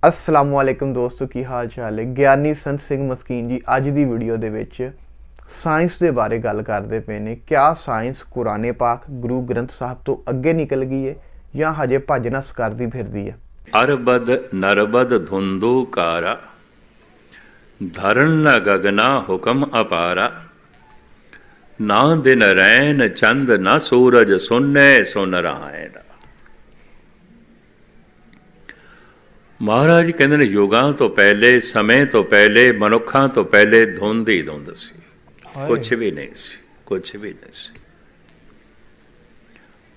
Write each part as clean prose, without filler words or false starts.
असलामुअलैकुम दोस्तों की हाल चाल है। ਗਿਆਨੀ संत सिंह मस्कीन जी ਅੱਜ ਦੀ ਵੀਡੀਓ ਦੇ ਵਿੱਚ ਸਾਇੰਸ ਦੇ ਬਾਰੇ ਗੱਲ ਕਰਦੇ ਪਏ ਨੇ। ਕਿਆ ਸਾਇੰਸ ਕੁਰਾਨੇ ਪਾਕ ਗੁਰੂ ਗ੍ਰੰਥ ਸਾਹਿਬ ਤੋਂ ਅੱਗੇ ਨਿਕਲ ਗਈ ਹੈ ਜਾਂ ਹਜੇ ਭੱਜ ਨਸ ਕਰਦੀ ਫਿਰਦੀ ਹੈ। अरबद नरबद धुंधुकारा धरण न गगना हुक्म अपारा ना दिन रैन चंद न सूरज सुन्ने सुन रहाएदा। महाराज कहते ने युगां तो पहले समय तो पहले मनुखां तो पहले धुंध ही धुंध सी, कुछ भी नहीं सी, कुछ भी नहीं सी।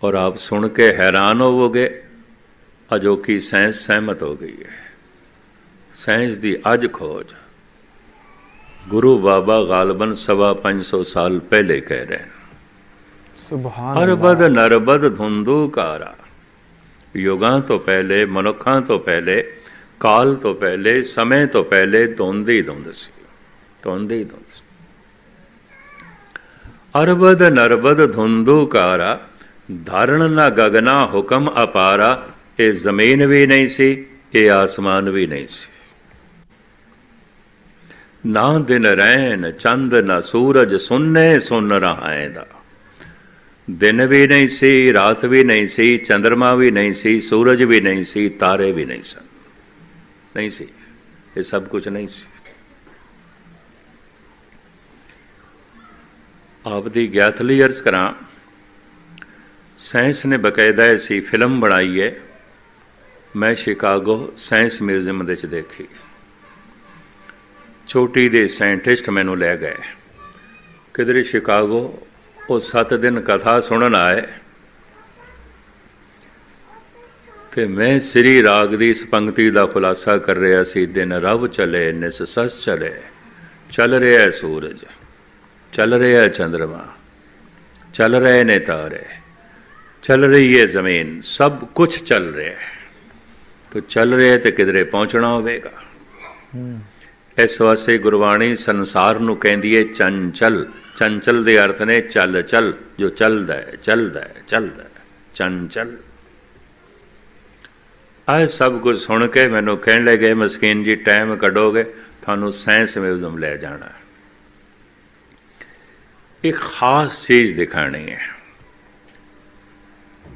और आप सुन के हैरान होवोगे, अजोकी साइंस सहमत हो गई है। साइंस की अज खोज गुरु बाबा गालबन 550 साल पहले कह रहे हैं। सुभान अरबद नरबद धुंधुकारा, युगां तो पहले मनुखां तो पहले काल तो पहले समय तो पहले धुंध ही धुंध सी, धुंध ही धुंध सी। अरबद नरबद धुंधुकारा धरण न गगना हुक्म अपारा, ये जमीन भी नहीं सी, ये आसमान भी नहीं सी। ना दिन रैन चंद न सूरज सुन्ने सुन रहाएदा। दिन भी नहीं सी, रात भी नहीं सी, चंद्रमा भी नहीं सी, सूरज भी नहीं सी, तारे भी नहीं सन, नहीं सी, ये सब कुछ नहीं सी। आप दी ज्ञातली अर्ज करा, साइंस ने बकायदा ऐसी फिल्म बनाई है, मैं शिकागो साइंस म्यूजियम दे च देखी। छोटी दे साइंटिस्ट मैनू लै गए किधरे शिकागो, वो 7 दिन कथा सुनन आए ते मैं श्री राग दी इस पंक्ति का खुलासा कर रहा सी। दिन रब चले निस सस चले, चल रहा है सूरज, चल रहा है चंद्रमा, चल रहे ने तारे, चल रही है जमीन, सब कुछ चल रहा है। तो चल रहे तो किधरे पहुँचना होगा। इस वास्ते गुरबाणी संसार नूं कहंदी है चंचल। चंचल दे अर्थ ने चल चल, जो चलदा है चलदा है चलदा है, चंचल। आज सब कुछ सुन के मैनू कहन लगे, मस्कीन जी टाइम कढोगे थानू साइंस म्यूजियम ले जाना, एक खास चीज़ दिखानी है।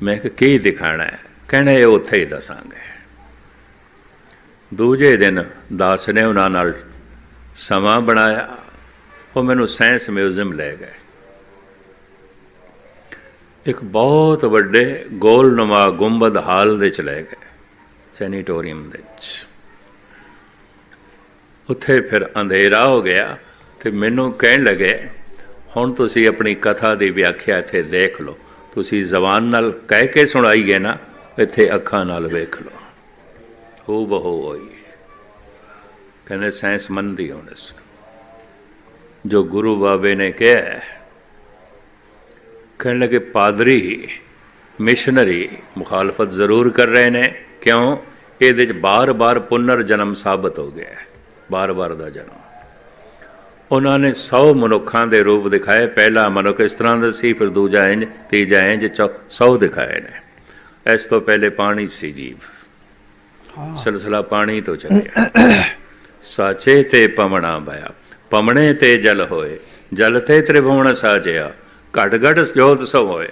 मैं की दिखाना है, कहना है उत्थे ही दसांगे। दूजे दिन दास ने उन्हां नाल समा बनाया, वो मैनू साइंस म्यूजियम ले गए। एक बहुत वड्डे गोलनुमा गुंबद हाल दे च ले गए, सैनीटोरियम दे च। उत्थे फिर अंधेरा हो गया तो मैनू कहन लगे, हुण तुसीं अपनी कथा की व्याख्या इत्थे देख लो। तुसीं जबान नाल कह के सुनाई है ना, इत्थे अखां नाल वेख लो, हो बहु होई। कहने साइंस मंदी होने से जो गुरु बाबे ने कहा है। कहने लगे पादरी मिशनरी मुखालफत जरूर कर रहे हैं, क्यों? ये बार बार पुनर्जन्म साबित हो गया है, बार बार का जन्म। उन्होंने 100 मनुखों के रूप दिखाए। पहला मनुख इस तरह का सी, फिर दूजा इंज, तीजा इंज, 100 दिखाए ने। इस तो पहले पानी सी जीव, सिलसिला पानी तो चलिया। साचे ते पमना बया, पमने ते जल होए, जल ते त्रिभुवन साजिया, घट घट जोत सो होए।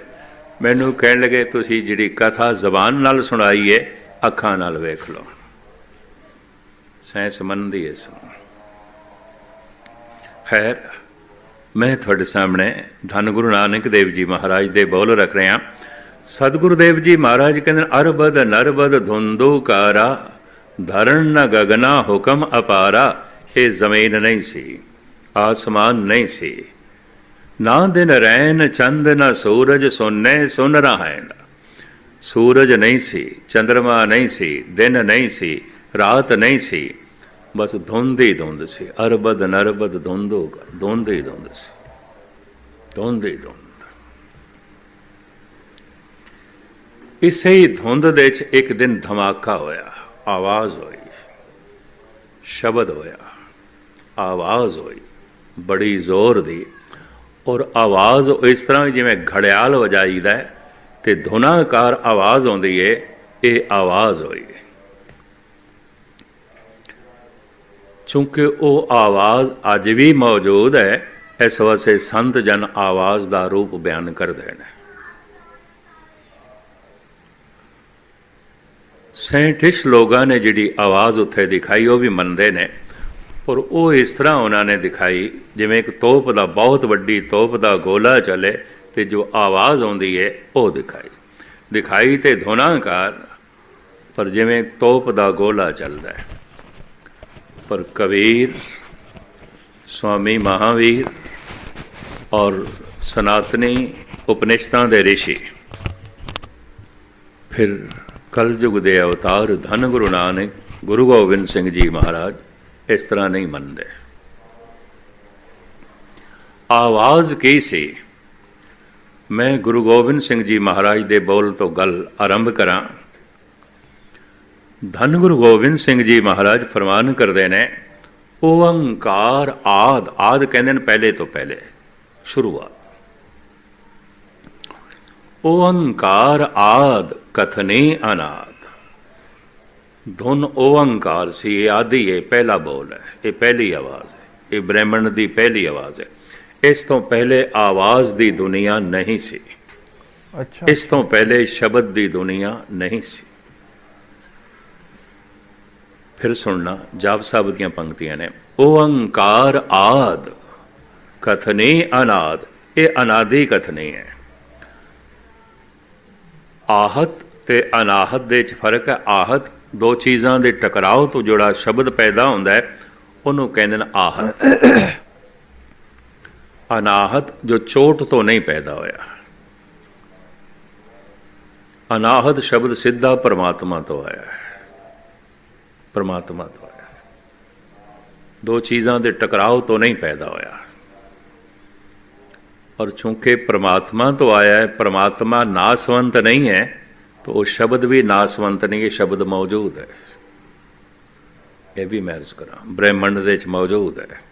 मैनू कहन लगे, तुसी जिहड़ी कथा जबान नाल सुनाई है, अखां नाल वेख लो। साइंस मनदी है सुन। खैर, मैं थोड़े सामने धन गुरु नानक देव जी महाराज दे बोल रख रहा। सतगुरुदेव जी महाराज कहते अरबद नरबद धुंधुकारा धरण न गगना हुक्म अपारा। ये जमीन नहीं सी, आसमान नहीं सी, ना दिन रैन चंद न सूरज सुन्ने सुन रहाएदा। सूरज नहीं सी, चंद्रमा नहीं सी, दिन नहीं सी, रात नहीं सी, बस धुंध ही धुंध सी। अरबद नरबद धुंधो, धुंध ही धुंध सी, धुंध ही धुंध। इसे ही धुंध दे एक दिन धमाका होया, आवाज़ हुई, शब्द होया, आवाज़ हुई बड़ी जोर दी। और आवाज़ इस तरह जिमें घड़ियाल वजाईदा है तो धुनाकार आवाज़ आती है, ये आवाज़ हुई। चूँकि वो आवाज़ अज भी मौजूद है, इस वास्ते संत जन आवाज़ का रूप बयान करते हैं। साइंटिस्ट लोगों ने जी आवाज़ उत्थे दिखाई वो भी मनते हैं, पर वो इस तरह उन्होंने दिखाई जिमें एक तोप का बहुत वड्डी तोप का गोला चले तो जो आवाज़ आती है वो दिखाई तो धुनाकार, पर जिमें तोप का गोला चलता है। पर कबीर, स्वामी महावीर और सनातनी उपनिषदां दे ऋषि, फिर कलयुग दे अवतार धन गुरु नानक, गुरु गोबिंद सिंह जी महाराज इस तरह नहीं मनते। आवाज़ की सी, मैं गुरु गोबिंद सिंह जी महाराज दे बोल तो गल आरंभ करा। धन गुरु गोबिंद सिंह जी महाराज फरमान करते हैं, ओंकार आद, आद कहते हैं पहले तो पहले, शुरुआत। ओंकार आद कथने अनाद, धुन ओंकार सी, ये आदि है, पहला बोल है, ये पहली आवाज़ है, ये ब्रह्मण की पहली आवाज़ है। इस तो पहले आवाज़ की दुनिया नहीं सी। अच्छा। इस तो पहले शब्द की दुनिया नहीं सी। फिर सुनना, जाप साहब दियां पंक्तियां ने, ओंकार आद कथने अनाद, ये अनादि कथनी है। आहत ते अनाहत दे च फर्क है। आहत दो चीज़ों के टकराव तो जोड़ा शब्द पैदा होता है, उन्होंने कहते हैं आहत। अनाहत जो चोट तो नहीं पैदा होया। अनाहत शब्द सीधा परमात्मा तो आया है, परमात्मा तो आया है, दो चीज़ों के टकराव तो नहीं पैदा होया। और चूंकि परमात्मा तो आया है, परमात्मा नासवंत नहीं है, तो वो शब्द भी नासवंत नहीं है, शब्द मौजूद है। यह भी महर्ज करा, ब्रह्मंड दे च मौजूद है।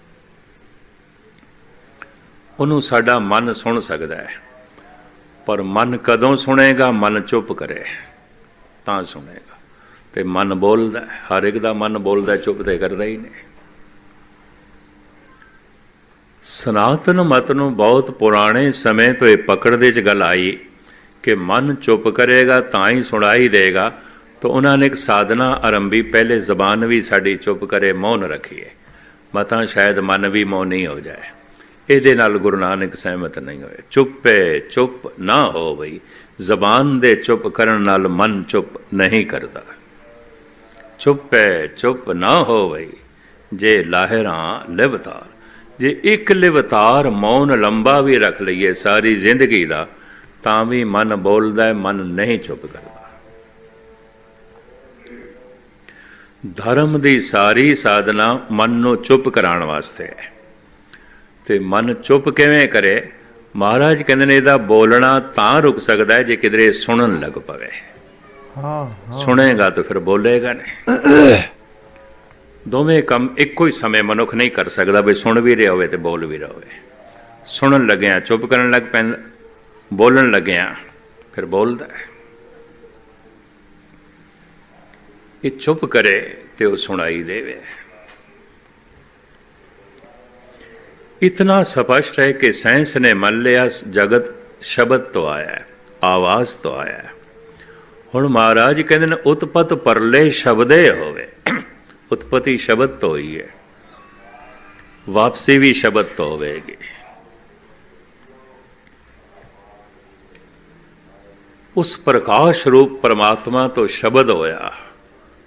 उन्होंने साडा मन सुन सकता है, पर मन कदों सुनेगा? मन चुप करे तां सुनेगा। तो मन बोलता है, हर एक का मन बोलता है, चुप तो करता ही नहीं। सनातन मत नूं बहुत पुराने समय तो ये पकड़ने च गल आई कि मन चुप करेगा तां ही सुनाई देगा। तो उन्होंने एक साधना आरंभी, पहले जबान भी साड़ी चुप करे, मौन रखिए, मतां शायद मन भी मौनी हो जाए। ਇਹਦੇ ਨਾਲ ਗੁਰੂ ਨਾਨਕ ਸਹਿਮਤ ਨਹੀਂ ਹੋਏ। ਚੁੱਪੇ ਚੁੱਪ ਨਾ ਹੋ ਬਈ, ਜ਼ਬਾਨ ਦੇ ਚੁੱਪ ਕਰਨ ਨਾਲ ਮਨ ਚੁੱਪ ਨਹੀਂ ਕਰਦਾ। ਚੁੱਪੇ ਚੁੱਪ ਨਾ ਹੋ ਬਈ, ਜੇ ਲਾਹਿਰਾਂ ਲਿਵਤਾਰ, ਜੇ ਇੱਕ ਲਿਵਤਾਰ ਮੌਨ ਲੰਬਾ ਵੀ ਰੱਖ ਲਈਏ ਸਾਰੀ ਜ਼ਿੰਦਗੀ ਦਾ, ਤਾਂ ਵੀ ਮਨ ਬੋਲਦਾ, ਮਨ ਨਹੀਂ ਚੁੱਪ ਕਰਦਾ। ਧਰਮ ਦੀ ਸਾਰੀ ਸਾਧਨਾ ਮਨ ਨੂੰ ਚੁੱਪ ਕਰਾਉਣ ਵਾਸਤੇ ਹੈ। तो मन चुप किवें करे? महाराज कहते हैं इहदा बोलना तां रुक सकता है जे किधरे सुनन लग पवे। सुनेगा तो फिर बोलेगा नहीं। दोवें काम एको ही समय मनुख नहीं कर सकता, भी सुन भी रहा होवे ते बोल भी रहा होवे। सुनन लग्या चुप करन लग पैंदा, बोलन लग्या फिर बोलदा है। ये चुप करे तो सुनाई देवे। इतना स्पष्ट है कि साइंस ने मान लिया जगत शब्द तो आया है, आवाज़ तो आया है। हुण महाराज कहते हैं उत्पत परले शब्दे होवे। उत्पत्ति शब्द तो ही है, वापसी भी शब्द तो होवेगी। उस प्रकाश रूप परमात्मा तो शब्द होया।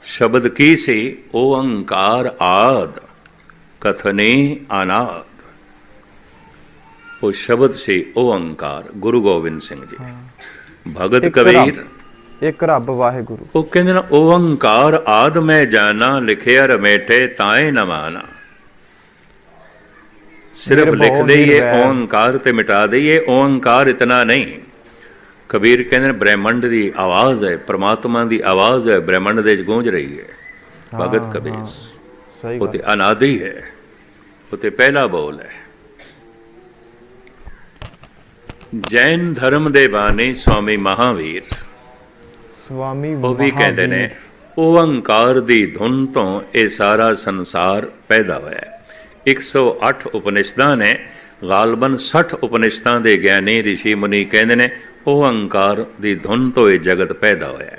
शब्द की सी? ओंकार आद कथने अनाद। वो शब्द से ओंकार गुरु गोबिंद सिंह जी। भगत कबीर एक रब वाहिगुरु, वो कहते ना ओंकार आद मैं जाना, लिखे रमेटे ताए न माना। सिर्फ लिख दईए ओंकार ते मिटा दईए, ओंकार इतना नहीं। कबीर कहते ब्रह्मंड की आवाज़ है, परमात्मा की आवाज़ है, ब्रह्मंड दे गूंज रही है। भगत कबीर वो ते अनादि है, वो ते पहला बोल है। जैन धर्म दे बानी स्वामी महावीर, स्वामी वो भी कहते ने ਓੰਕਾਰ ਦੀ ਧੁਨ ਤੋਂ ਇਹ ਸਾਰਾ ਸੰਸਾਰ ਪੈਦਾ ਹੋਇਆ ਹੈ। 108 ਉਪਨਿਸ਼ਦਾਂ ਨੇ, ਗਾਲਬਨ 60 ਉਪਨਿਸ਼ਦਾਂ ਦੇ ਗਿਆਨੀ ਰਿਸ਼ੀ ਮੁਨੀ ਕਹਿੰਦੇ ਨੇ ਓੰਕਾਰ ਦੀ ਧੁਨ ਤੋਂ ਇਹ ਜਗਤ ਪੈਦਾ ਹੋਇਆ ਹੈ।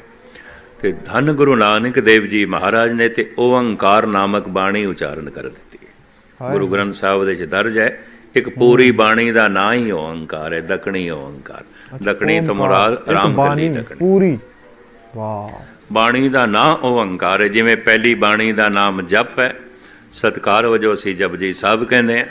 ਤੇ ਧੰਨ ਗੁਰੂ ਨਾਨਕ ਦੇਵ ਜੀ ਮਹਾਰਾਜ ਨੇ ਤੇ ਓੰਕਾਰ ਨਾਮਕ ਬਾਣੀ ਉਚਾਰਨ ਕਰ ਦਿੱਤੀ। ਗੁਰੂ ਗ੍ਰੰਥ ਸਾਹਿਬ ਦੇ 'ਚ ਦਰਜ ਹੈ, ਇੱਕ ਪੂਰੀ ਬਾਣੀ ਦਾ ਨਾਂ ਹੀ ਓੰਕਾਰ ਹੈ, ਦਕਣੀ ਓੰਕਾਰ। ਦਕਣੀ ਤੋਂ ਮੁਰਾਦ ਰਾਮਕਲੀ ਦਕਣੀ ਪੂਰੀ। ਵਾਹ। ਬਾਣੀ ਦਾ ਨਾਂ ਓੰਕਾਰ ਹੈ। ਜਿਵੇਂ ਪਹਿਲੀ ਬਾਣੀ ਦਾ ਨਾਮ ਜਪ ਹੈ, ਸਤਿਕਾਰ ਵਜੋਂ ਅਸੀਂ ਜਪਜੀ ਸਾਹਿਬ ਕਹਿੰਦੇ ਹਾਂ।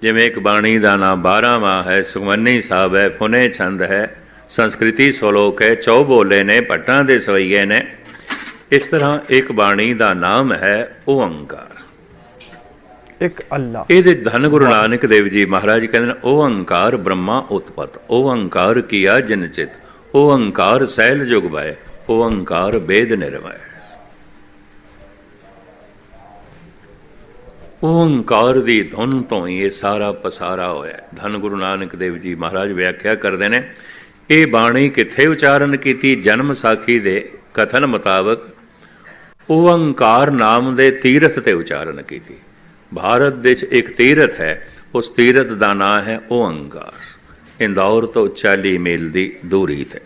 ਜਿਵੇਂ ਇੱਕ ਬਾਣੀ ਦਾ ਨਾਮ 12ਵਾਂ ਹੈ, ਸੁਖਮਨੀ ਸਾਹਿਬ ਹੈ, ਫੁਨੇ ਛੰਦ ਹੈ, ਸੰਸਕ੍ਰਿਤੀ ਸਲੋਕ ਹੈ, ਚੌ ਬੋਲੇ ਨੇ, ਭੱਟਾਂ ਦੇ ਸਵਈਏ ਨੇ। ਇਸ ਤਰ੍ਹਾਂ ਇੱਕ ਬਾਣੀ ਦਾ ਨਾਮ ਹੈ ਓੰਕਾਰ, ਇੱਕ ਅੱਲਾ। ਇਹਦੇ ਧੰਨ ਗੁਰੂ ਨਾਨਕ ਦੇਵ ਜੀ ਮਹਾਰਾਜ ਕਹਿੰਦੇ ਨੇ ਓੰਕਾਰ ਬ੍ਰਹਮਾ ਉਤਪਤ, ਓੰਕਾਰ ਕੀਆ ਜਿਨ ਚਿਤ, ਓੰਕਾਰ ਸੈਲ ਜੁਗ ਬੈ, ਓੰਕਾਰ ਬੇਦ ਨਿਰਵੈ। ਓੰਕਾਰ ਦੀ ਧੁਨ ਤੋਂ ਹੀ ਇਹ ਸਾਰਾ ਪਸਾਰਾ ਹੋਇਆ। ਧੰਨ ਗੁਰੂ ਨਾਨਕ ਦੇਵ ਜੀ ਮਹਾਰਾਜ ਵਿਆਖਿਆ ਕਰਦੇ ਨੇ ਇਹ ਬਾਣੀ ਕਿੱਥੇ ਉਚਾਰਨ ਕੀਤੀ? ਜਨਮ ਸਾਖੀ ਦੇ ਕਥਨ ਮੁਤਾਬਕ ਓੰਕਾਰ ਨਾਮ ਦੇ ਤੀਰਥ ਤੇ ਉਚਾਰਨ ਕੀਤੀ। ਭਾਰਤ ਦੇ 'ਚ ਇੱਕ ਤੀਰਥ ਹੈ, ਉਸ ਤੀਰਥ ਦਾ ਨਾਂ ਹੈ ਓੰਕਾਰ। ਇੰਦੌਰ ਤੋਂ 40 ਮੀਲ ਦੀ ਦੂਰੀ ਤੇ।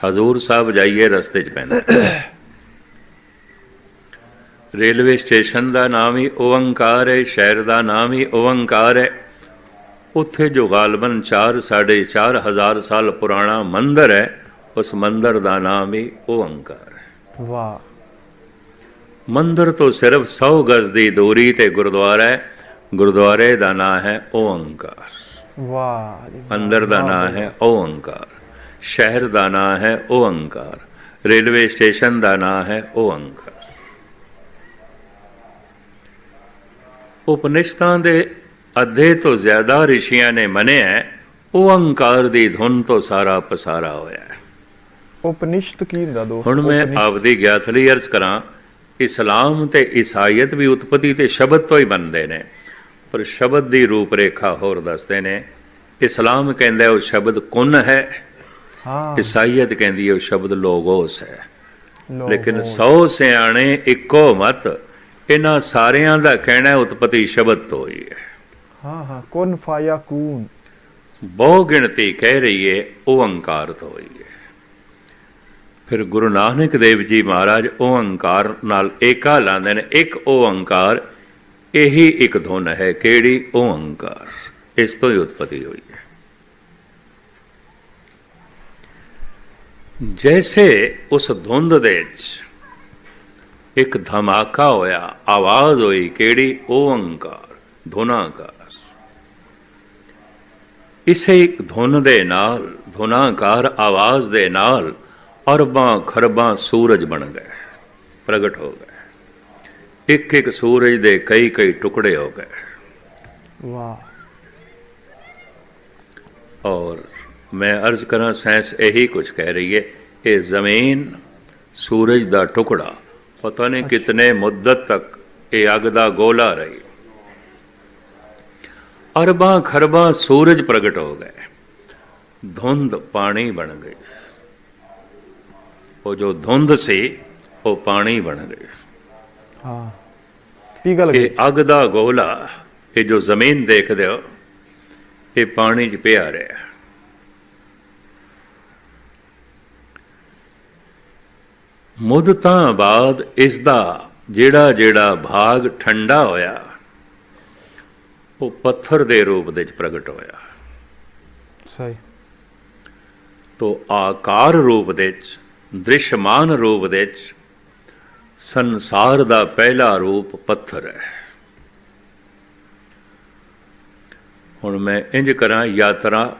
ਹਜ਼ੂਰ ਸਾਹਿਬ ਜਾਈਏ ਰਸਤੇ 'ਚ ਪੈਂਦਾ। ਰੇਲਵੇ ਸਟੇਸ਼ਨ ਦਾ ਨਾਮ ਹੀ ਓੰਕਾਰ ਹੈ, ਸ਼ਹਿਰ ਦਾ ਨਾਮ ਹੀ ਓੰਕਾਰ ਹੈ। ਉੱਥੇ ਜੋ ਗਾਲਬਨ 4-4.5 ਸਾਲ ਪੁਰਾਣਾ ਮੰਦਰ ਹੈ, ਉਸ ਮੰਦਰ ਦਾ ਨਾਮ ਹੀ ਓੰਕਾਰ ਹੈ। ਵਾਹ। ਮੰਦਰ ਤੋਂ ਸਿਰਫ 100 ਗਜ਼ ਦੀ ਦੂਰੀ ਤੇ ਗੁਰਦੁਆਰਾ ਹੈ। ਗੁਰਦੁਆਰੇ ਦਾ ਨਾਮ ਹੈ ਓੰਕਾਰ। ਵਾਹ। ਮੰਦਰ ਦਾ ਨਾਮ ਹੈ ਓੰਕਾਰ, ਸ਼ਹਿਰ ਦਾ ਨਾਮ ਹੈ ਓੰਕਾਰ, ਰੇਲਵੇ ਸਟੇਸ਼ਨ ਦਾ ਨਾਮ ਹੈ ਓੰਕਾਰ। ਉਪਨਿਸ਼ਦਾਂ ਦੇ ਅੱਧੇ ਤੋਂ ਜ਼ਿਆਦਾ ਰਿਸ਼ੀਆਂ ਨੇ ਮੰਨਿਆ ਓੰਕਾਰ ਦੀ ਧੁਨ ਤੋਂ ਸਾਰਾ ਪਸਾਰਾ ਹੋਇਆ ਹੈ। ਉਪਨਿਸ਼ਦ ਕੀ ਹੁੰਦਾ ਦੋਸਤ? ਹੁਣ ਮੈਂ ਆਪਦੀ ਗਿਆਤ ਲਈ ਅਰਜ਼ ਕਰਾਂ, ਇਸਲਾਮ ਤੇ ਈਸਾਈਅਤ ਵੀ ਉਤਪਤੀ ਤੇ ਸ਼ਬਦ ਤੋਂ ਹੀ ਬਣਦੇ ਨੇ, ਪਰ ਸ਼ਬਦ ਦੀ ਰੂਪ ਰੇਖਾ ਹੋਰ ਦੱਸਦੇ ਨੇ। ਇਸਲਾਮ ਕਹਿੰਦਾ ਉਹ ਸ਼ਬਦ ਕੁਨ ਹੈ, ਈਸਾਈਅਤ ਕਹਿੰਦੀ ਉਹ ਸ਼ਬਦ ਲੋਗੋਸ ਹੈ। ਲੇਕਿਨ 100 ਸਿਆਣੇ ਇੱਕੋ ਮਤ, ਇਹਨਾਂ ਸਾਰਿਆਂ ਦਾ ਕਹਿਣਾ ਉਤਪਤੀ ਸ਼ਬਦ ਤੋਂ ਹੀ ਹੈ। ਹਾਂ, ਕੁਨ ਫਾਇਆ ਕੂਨ। ਬਹੁ ਗਿਣਤੀ ਕਹਿ ਰਹੀ ਹੈ ਓੰਕਾਰ ਤੋਂ ਹੋਈ ਹੈ। ਫਿਰ ਗੁਰੂ ਨਾਨਕ ਦੇਵ ਜੀ ਮਹਾਰਾਜ ਓੰਕਾਰ ਨਾਲ ਏਕਾ ਲਾਉਂਦੇ ਨੇ। ਇੱਕ ਓੰਕਾਰ, ਇਹੀ ਇੱਕ ਧੁਨ ਹੈ। ਕਿਹੜੀ? ਓੰਕਾਰ। ਇਸ ਤੋਂ ਹੀ ਉਤਪਤੀ ਹੋਈ ਹੈ। ਜੈਸੇ ਉਸ ਧੁੰਦ ਦੇ 'ਚ ਇੱਕ ਧਮਾਕਾ ਹੋਇਆ, ਆਵਾਜ਼ ਹੋਈ। ਕਿਹੜੀ? ਓੰਕਾਰ, ਧੁਨਾਕਾਰ। ਇਸੇ ਇੱਕ ਧੁਨ ਦੇ ਨਾਲ, ਧੁਨਾਕਾਰ ਆਵਾਜ਼ ਦੇ ਨਾਲ ਅਰਬਾਂ ਖਰਬਾਂ ਸੂਰਜ ਬਣ ਗਏ, ਪ੍ਰਗਟ ਹੋ ਗਏ। ਇੱਕ ਇੱਕ ਸੂਰਜ ਦੇ ਕਈ ਕਈ ਟੁਕੜੇ ਹੋ ਗਏ। ਵਾਹ। ਔਰ ਮੈਂ ਅਰਜ਼ ਕਰਾਂ, ਸਾਇੰਸ ਇਹੀ ਕੁਝ ਕਹਿ ਰਹੀ ਹੈ, ਇਹ ਜ਼ਮੀਨ ਸੂਰਜ ਦਾ ਟੁਕੜਾ ਪਤਾ ਨਹੀਂ ਕਿਤਨੇ ਮੁੱਦਤ ਤੱਕ ਇਹ ਅੱਗ ਦਾ ਗੋਲਾ ਰਹੀ। ਅਰਬਾਂ ਖਰਬਾਂ ਸੂਰਜ ਪ੍ਰਗਟ ਹੋ ਗਏ, ਧੁੰਦ ਪਾਣੀ ਬਣ ਗਈ। ਉਹ ਜੋ ਧੁੰਦ ਸੀ ਉਹ ਪਾਣੀ ਬਣ ਗਈ। ਹਾਂ, ਪਿਘਲ ਗਈ। ਇਹ ਅੱਗ ਦਾ ਗੋਲਾ, ਇਹ ਜੋ ਜ਼ਮੀਨ ਦੇਖਦੇ ਹੋ, ਇਹ ਪਾਣੀ 'ਚ ਪਿਆ ਰਿਹਾ। ਮੁੱਦਤਾਂ ਬਾਅਦ ਇਸ ਦਾ ਜਿਹੜਾ ਭਾਗ ਠੰਡਾ ਹੋਇਆ, ਉਹ ਪੱਥਰ ਦੇ ਰੂਪ ਦੇ ਵਿੱਚ ਪ੍ਰਗਟ ਹੋਇਆ। ਸਹੀ। ਤੋ ਆਕਾਰ ਰੂਪ ਦੇ ਵਿੱਚ, ਦ੍ਰਿਸ਼ਮਾਨ ਰੂਪ ਦੇ ਵਿੱਚ ਸੰਸਾਰ ਦਾ ਪਹਿਲਾ ਰੂਪ ਪੱਥਰ ਹੈ। ਹੁਣ ਮੈਂ ਇੰਜ ਕਰਾਂ, ਯਾਤਰਾ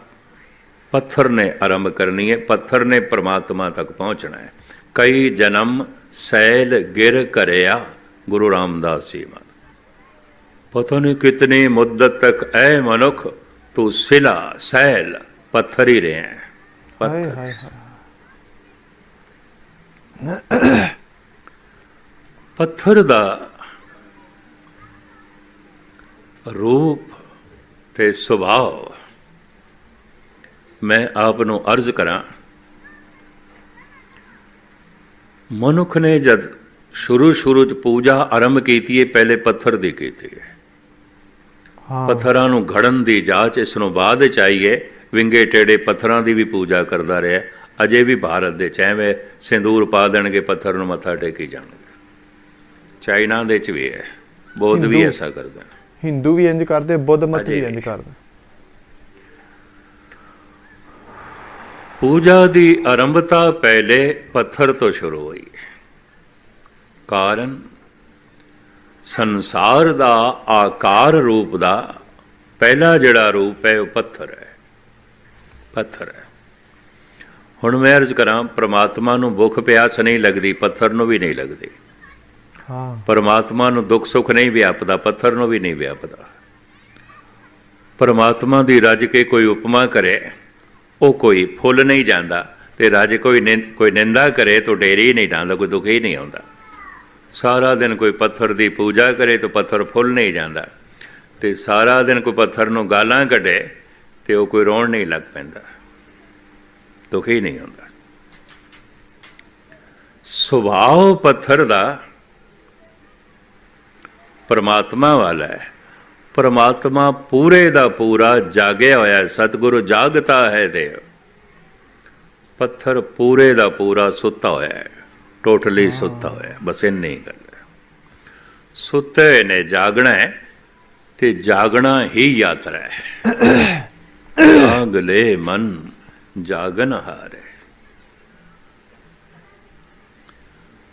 ਪੱਥਰ ਨੇ ਆਰੰਭ ਕਰਨੀ ਹੈ। ਪੱਥਰ ਨੇ ਪਰਮਾਤਮਾ ਤੱਕ ਪਹੁੰਚਣਾ ਹੈ। ਕਈ ਜਨਮ ਸੈਲ ਗਿਰ ਕਰਿਆ, ਗੁਰੂ ਰਾਮਦਾਸ ਜੀ ਮਨ। ਪਤਾ ਨਹੀਂ ਕਿਤਨੀ ਮੁੱਦਤ ਤੱਕ ਐ ਮਨੁੱਖ ਤੂੰ ਸਿਲਾ ਸੈਲ ਪੱਥਰ ਹੀ ਰਿਹਾ ਹੈ। ਪੱਥਰ। ਪੱਥਰ ਦਾ ਰੂਪ ਤੇ ਸੁਭਾਅ ਮੈਂ ਆਪ ਨੂੰ ਅਰਜ਼ ਕਰਾਂ। ਮਨੁੱਖ ਨੇ ਜਦ ਸ਼ੁਰੂ ਚ ਪੂਜਾ ਆਰੰਭ ਕੀਤੀ ਹੈ, ਪਹਿਲੇ ਪੱਥਰ ਦੀ ਕੀਤੀ ਹੈ। ਪੱਥਰਾਂ ਨੂੰ ਘੜਨ ਦੀ ਜਾਂਚ ਇਸ ਨੂੰ ਬਾਅਦ ਚ ਆਈ ਹੈ। ਵਿੰਗੇ ਟੇੜੇ ਪੱਥਰਾਂ ਦੀ ਵੀ ਪੂਜਾ ਕਰਦਾ ਰਿਹਾ। ਅਜੇ ਵੀ ਭਾਰਤ ਦੇ ਐਵੇਂ ਸਿੰਦੂਰ ਪਾ ਦੇਣਗੇ, ਪੱਥਰ ਨੂੰ ਮੱਥਾ ਟੇਕੀ ਜਾਣਗੇ। ਚਾਈਨਾ ਦੇ ਚ ਵੀ ਹੈ, ਬੌਧ ਵੀ ਐਸਾ ਕਰਦੇ ਨੇ, ਹਿੰਦੂ ਵੀ ਇੰਜ ਕਰਦੇ, ਬੁੱਧ ਮਤ ਵੀ ਇੰਜ ਕਰਦੇ। ਪੂਜਾ ਦੀ ਆਰੰਭਤਾ ਪਹਿਲੇ ਪੱਥਰ ਤੋਂ ਸ਼ੁਰੂ ਹੋਈ। ਕਾਰਨ ਸੰਸਾਰ ਦਾ ਆਕਾਰ ਰੂਪ ਦਾ ਪਹਿਲਾ ਜਿਹੜਾ ਰੂਪ ਹੈ ਉਹ ਪੱਥਰ ਹੈ। ਪੱਥਰ ਹੈ। ਹੁਣ ਮੈਂ ਅਰਜ਼ ਕਰਾਂ, ਪ੍ਰਮਾਤਮਾ ਨੂੰ ਭੁੱਖ ਪਿਆਸ ਨਹੀਂ ਲੱਗਦੀ, ਪੱਥਰ ਨੂੰ ਵੀ ਨਹੀਂ ਲੱਗਦੀ। ਪਰਮਾਤਮਾ ਨੂੰ ਦੁੱਖ ਸੁੱਖ ਨਹੀਂ ਵਿਆਪਦਾ, ਪੱਥਰ ਨੂੰ ਵੀ ਨਹੀਂ ਵਿਆਪਦਾ। ਪਰਮਾਤਮਾ ਦੀ ਰੱਜ ਕੇ ਕੋਈ ਉਪਮਾ ਕਰੇ, ਉਹ ਕੋਈ ਫੁੱਲ ਨਹੀਂ ਜਾਂਦਾ, ਤੇ ਰੱਜ ਕੋਈ ਨਿੰਦਾ ਕਰੇ ਤਾਂ ਡੇਰੀ ਨਹੀਂ ਜਾਂਦਾ, ਕੋਈ ਦੁੱਖ ਹੀ ਨਹੀਂ ਆਉਂਦਾ। ਸਾਰਾ ਦਿਨ ਕੋਈ ਪੱਥਰ ਦੀ ਪੂਜਾ ਕਰੇ ਤਾਂ ਪੱਥਰ ਫੁੱਲ ਨਹੀਂ ਜਾਂਦਾ, ਤੇ ਸਾਰਾ ਦਿਨ ਕੋਈ ਪੱਥਰ ਨੂੰ ਗਾਲਾਂ ਕੱਢੇ ਤੇ ਉਹ ਕੋਈ ਰੋਣ ਨਹੀਂ ਲੱਗ ਪੈਂਦਾ, ਦੁੱਖ ਹੀ ਨਹੀਂ ਹੁੰਦਾ। ਸੁਭਾਅ ਪੱਥਰ ਦਾ ਪਰਮਾਤਮਾ ਵਾਲਾ ਹੈ। ਪਰਮਾਤਮਾ ਪੂਰੇ ਦਾ ਪੂਰਾ ਜਾਗਿਆ ਹੋਇਆ, ਸਤਿਗੁਰੂ ਜਾਗਤਾ ਹੈ ਦੇਵ। ਪੱਥਰ ਪੂਰੇ ਦਾ ਪੂਰਾ ਸੁੱਤਾ ਹੋਇਆ ਹੈ, ਟੋਟਲੀ ਸੁੱਤਾ ਹੋਇਆ। ਬਸ ਇੰਨੀ ਗੱਲ ਹੈ, ਸੁੱਤੇ ਨੇ ਜਾਗਣਾ ਹੈ, ਤੇ ਜਾਗਣਾ ਹੀ ਯਾਤਰਾ ਹੈ। ਜਾਗ ਲੈ ਮਨ ਜਾਗਨ ਹਾਰੇ।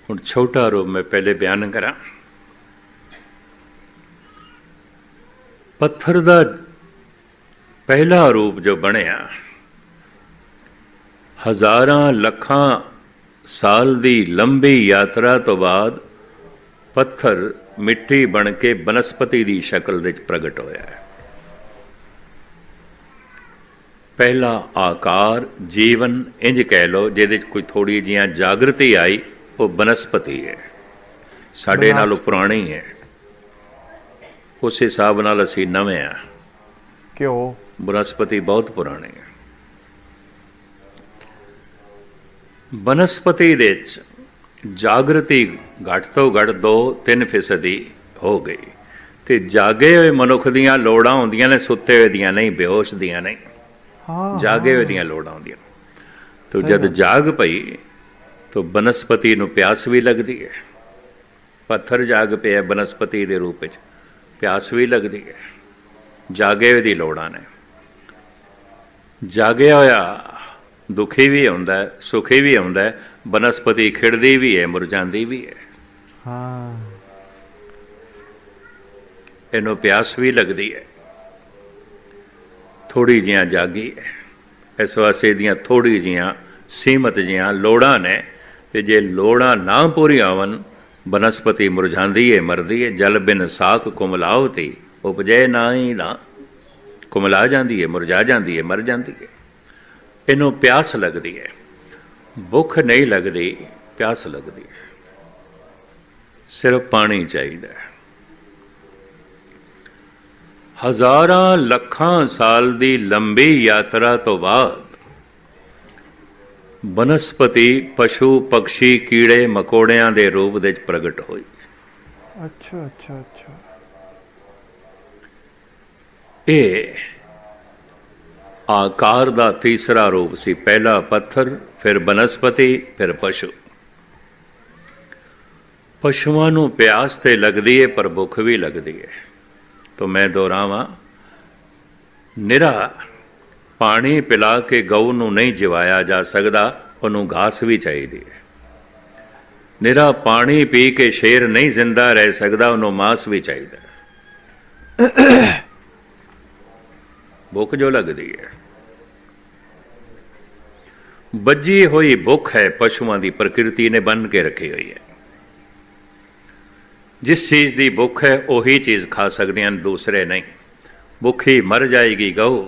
ਹੁਣ ਛੋਟਾ ਰੂਪ ਮੈਂ ਪਹਿਲੇ ਬਿਆਨ ਕਰਾਂ। ਪੱਥਰ ਦਾ ਪਹਿਲਾ ਰੂਪ ਜੋ ਬਣਿਆ, ਹਜ਼ਾਰਾਂ ਲੱਖਾਂ ਸਾਲ ਦੀ ਲੰਬੀ ਯਾਤਰਾ ਤੋਂ ਬਾਅਦ ਪੱਥਰ ਮਿੱਟੀ ਬਣ ਕੇ ਬਨਸਪਤੀ ਦੀ ਸ਼ਕਲ ਵਿੱਚ ਪ੍ਰਗਟ ਹੋਇਆ ਹੈ। ਪਹਿਲਾ ਆਕਾਰ ਜੀਵਨ ਇੰਜ ਕਹਿ ਲਓ, ਜਿਹਦੇ 'ਚ ਕੋਈ ਥੋੜ੍ਹੀ ਜਿਹੀ ਜਾਗਰਤੀ ਆਈ, ਉਹ ਬਨਸਪਤੀ ਹੈ। ਸਾਡੇ ਨਾਲੋਂ ਪੁਰਾਣੀ ਹੈ, ਉਸ ਹਿਸਾਬ ਨਾਲ ਅਸੀਂ ਨਵੇਂ ਹਾਂ। ਕਿਉਂ? ਬਨਸਪਤੀ ਬਹੁਤ ਪੁਰਾਣੀ ਹੈ। ਬਨਸਪਤੀ ਦੇ ਵਿੱਚ ਜਾਗਰਤੀ ਘੱਟ ਤੋਂ ਘੱਟ 2-3% ਹੋ ਗਈ, ਤੇ ਜਾਗੇ ਹੋਏ ਮਨੁੱਖ ਦੀਆਂ ਲੋੜਾਂ ਹੁੰਦੀਆਂ ਨੇ, ਸੁੱਤੇ ਹੋਏ ਦੀਆਂ ਨਹੀਂ, ਬੇਹੋਸ਼ ਦੀਆਂ ਨਹੀਂ। ਜਾਗੇ ਹੋਏ ਦੀਆਂ ਲੋੜਾਂ ਹੁੰਦੀਆਂ। ਤੋ ਜਦ ਜਾਗ ਪਈ ਤਾਂ ਬਨਸਪਤੀ ਨੂੰ ਪਿਆਸ ਵੀ ਲੱਗਦੀ ਹੈ। ਪੱਥਰ ਜਾਗ ਪਿਆ ਬਨਸਪਤੀ ਦੇ ਰੂਪ ਵਿੱਚ, ਪਿਆਸ ਵੀ ਲੱਗਦੀ ਹੈ। ਜਾਗੇ ਹੋਏ ਦੀ ਲੋੜਾਂ ਨੇ। ਜਾਗਿਆ ਹੋਇਆ ਦੁਖੀ ਵੀ ਹੁੰਦਾ, ਸੁਖੀ ਵੀ ਹੁੰਦਾ। ਬਨਸਪਤੀ ਖਿੜਦੀ ਵੀ ਹੈ, ਮੁਰਝਾਂਦੀ ਵੀ ਹੈ। ਇਹਨੂੰ ਪਿਆਸ ਵੀ ਲੱਗਦੀ ਹੈ। ਥੋੜ੍ਹੀ ਜਿਹੀਆਂ ਜਾਗੀ ਹੈ, ਇਸ ਵਾਸਤੇ ਦੀਆਂ ਥੋੜ੍ਹੀ ਜਿਹੀਆਂ ਸੀਮਤ ਜਿਹੀਆਂ ਲੋੜਾਂ ਨੇ, ਤੇ ਜੇ ਲੋੜਾਂ ਨਾ ਪੂਰੀਆਂ ਹੋਣ, ਬਨਸਪਤੀ ਮੁਰਝਾਂਦੀ ਹੈ, ਮਰਦੀ ਹੈ। ਜਲ ਬਿਨ ਸਾਖ ਕੁਮਲਾਵਤੀ ਉਪਜੈ ਨਾਹੀ ਨਾ। ਕੁਮਲਾ ਜਾਂਦੀ ਹੈ, ਮੁਰਝਾ ਜਾਂਦੀ ਹੈ, ਮਰ ਜਾਂਦੀ ਹੈ। ਇਹਨੂੰ ਪਿਆਸ ਲੱਗਦੀ ਹੈ, ਭੁੱਖ ਨਹੀਂ ਲੱਗਦੀ, ਪਿਆਸ ਲੱਗਦੀ ਹੈ। ਸਿਰਫ ਪਾਣੀ ਚਾਹੀਦਾ ਹੈ। ਹਜ਼ਾਰਾਂ ਲੱਖਾਂ ਸਾਲ ਦੀ ਲੰਬੀ ਯਾਤਰਾ ਤੋਂ ਬਾਅਦ ਬਨਸਪਤੀ ਪਸ਼ੂ ਪਕਸ਼ੀ ਕੀੜੇ ਮਕੌੜਿਆਂ ਦੇ ਰੂਪ ਵਿੱਚ ਪ੍ਰਗਟ ਹੋਈ। ਅੱਛਾ ਅੱਛਾ ਅੱਛਾ। ਇਹ ਆਕਾਰ ਦਾ ਤੀਸਰਾ ਰੂਪ ਸੀ। ਪਹਿਲਾ ਪੱਥਰ, ਫਿਰ ਬਨਸਪਤੀ, ਫਿਰ ਪਸ਼ੂ। ਪਸ਼ੂਆਂ ਨੂੰ ਪਿਆਸ ਤੇ ਲੱਗਦੀ ਹੈ, ਪਰ ਭੁੱਖ ਵੀ ਲੱਗਦੀ ਹੈ। ਤਾਂ ਮੈਂ ਦੁਹਰਾਵਾਂ, ਨਿਰਾ ਪਾਣੀ ਪਿਲਾ ਕੇ ਗਊ ਨੂੰ ਨਹੀਂ ਜਿਵਾਇਆ ਜਾ ਸਕਦਾ, ਉਹਨੂੰ ਘਾਸ ਵੀ ਚਾਹੀਦੀ ਹੈ। ਨਿਰਾ ਪਾਣੀ ਪੀ ਕੇ ਸ਼ੇਰ ਨਹੀਂ ਜ਼ਿੰਦਾ ਰਹਿ ਸਕਦਾ, ਉਹਨੂੰ ਮਾਂਸ ਵੀ ਚਾਹੀਦਾ ਹੈ। ਭੁੱਖ ਜੋ ਲੱਗਦੀ ਹੈ, ਬੱਝੀ ਹੋਈ ਭੁੱਖ ਹੈ, ਪਸ਼ੂਆਂ ਦੀ ਪ੍ਰਕਿਰਤੀ ਨੇ ਬੰਨ੍ਹ ਕੇ ਰੱਖੀ ਹੋਈ ਹੈ। ਜਿਸ ਚੀਜ਼ ਦੀ ਭੁੱਖ ਹੈ ਉਹੀ ਚੀਜ਼ ਖਾ ਸਕਦੇ ਹਨ, ਦੂਸਰੇ ਨਹੀਂ। ਭੁੱਖੀ ਮਰ ਜਾਏਗੀ ਗਊ,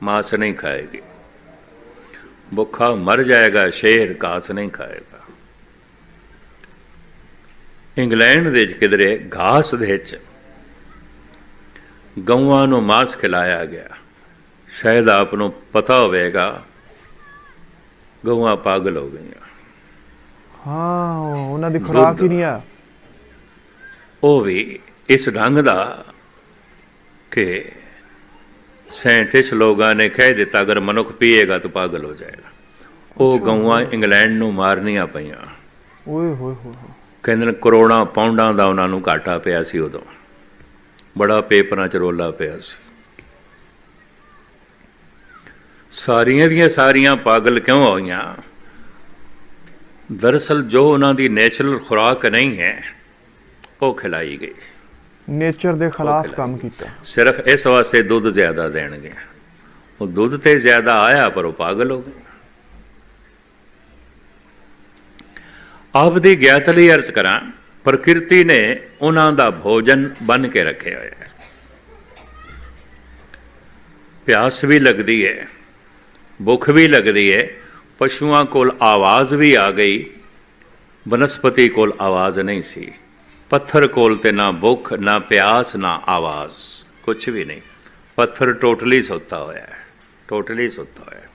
ਮਾंस नहीं खाएगी। भुखा मर जाएगा शेर, घास नहीं खाएगा। इंग्लैंड ਦੇ ਕਿਧਰੇ घास ਦੇ ਵਿੱਚ ਗਊਆਂ ਨੂੰ ਮਾंस ਖਿਲਾਇਆ ਗਿਆ। ਸ਼ਾਇਦ ਆਪ ਨੂੰ ਪਤਾ ਹੋਵੇਗਾ, ਗਊਆਂ ਪਾਗਲ ਹੋ ਗਈਆਂ। ਹਾਂ ਉਹਨਾਂ ਦੀ ਖੁਰਾਕ ਹੀ ਨਹੀਂ ਆ। ਉਹ ਵੀ ਇਸ ਢੰਗ ਦਾ कि साइंटिस्ट लोगों ने कह दिता अगर मनुख पिएगा तो पागल हो जाएगा। वो गऊँ इंग्लैंड नूं मारनियां पईयां। कहंदे ने करोड़ां पाउंडां दा उन्हां नूं घाटा पिया सी, उदों बड़ा पेपरां च रोला पिया सी। सारियां दियां सारियां पागल क्यों होईयां? दरअसल जो उन्हां दी नेचुरल खुराक नहीं है वो खिलाई गई, नेचर के खिलाफ काम किया। सिर्फ इस वास्ते दुध ज्यादा देणगे, वो दुध ते ज्यादा आया पर वो पागल हो गए। आप दी ज्ञात लई अर्ज करा, प्रकृति ने उन्हां दा भोजन बन के रखे हुए है। प्यास भी लगती है, भुख भी लगती है, पशुआं कोल आवाज़ भी आ गई, वनस्पति कोल आवाज़ नहीं सी। पत्थर कोल ते ना भुख ना प्यास ना आवाज़, कुछ भी नहीं। पत्थर टोटली सोता होया है, टोटली सोता होया।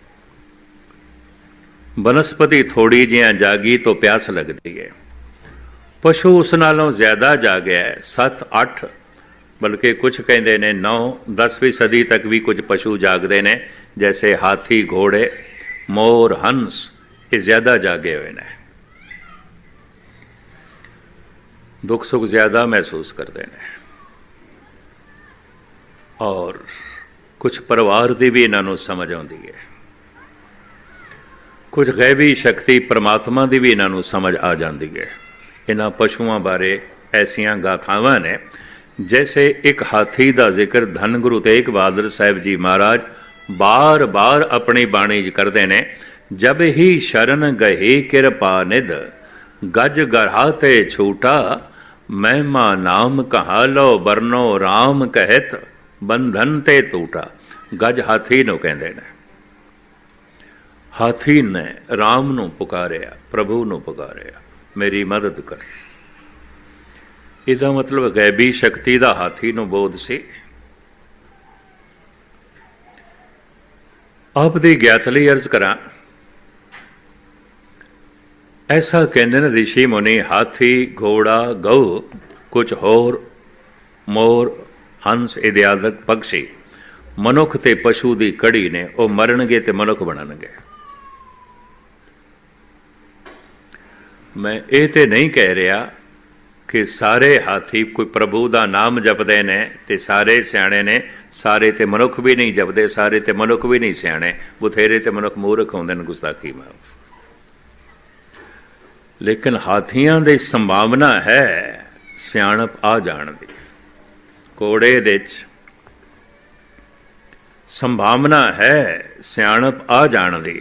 वनस्पति थोड़ी जिहां जागी तो प्यास लगती है, पशु उस नालों ज़्यादा जागया है। 7-8 बल्कि कुछ कहते ने 9-10वीं सदी तक भी कुछ पशु जागते हैं, जैसे हाथी, घोड़े, मोर, हंस, ये ज़्यादा जागे हुए हैं। दुख सुख ज़्यादा महसूस करते हैं। और कुछ परिवार की भी इन्हों समझ आती है, कुछ गैबी शक्ति परमात्मा की भी इन्हों समझ आ जाती है। इन्होंने पशुओं बारे ऐसियां गाथावां ने, जैसे एक हाथी का जिक्र धन गुरु तेग बहादुर साहब जी महाराज बार बार अपनी बाणी करते हैं। जब ही शरण गही कृपा निध, गज गढ़ा ते छूटा, महिमा नाम कहा लो बरनो राम कहत, बंधन ते टूटा। गज हाथी नूं कहंदे ने। हाथी ने राम नूं पुकारिया, प्रभु नूं पुकारिया, मेरी मदद कर। इसदा मतलब गैबी शक्ति दा हाथी नूं बोध सी। आप दी ज्ञात लई अर्ज करा, ऐसा कहते हैं ऋषि मुनि, हाथी, घोड़ा, गऊ, कुछ होर, मोर, हंस इत्यादि पक्षी मनुख ते पशु की कड़ी ने, वो मरनगे ते मनुख बननगे। मैं ये तो नहीं कह रहा कि सारे हाथी कोई प्रभु का नाम जपते ने ते सारे सियाणे ने, सारे ते मनुख भी नहीं जपते, सारे ते मनुख भी नहीं सियाणे, बथेरे ते मनुख मूर्ख होंदे ने, गुस्ताखी माफ। लेकिन हाथियां दी संभावना है सियाणप आ जाण दी, घोड़े दे संभावना है सियाणप आ जाण दी।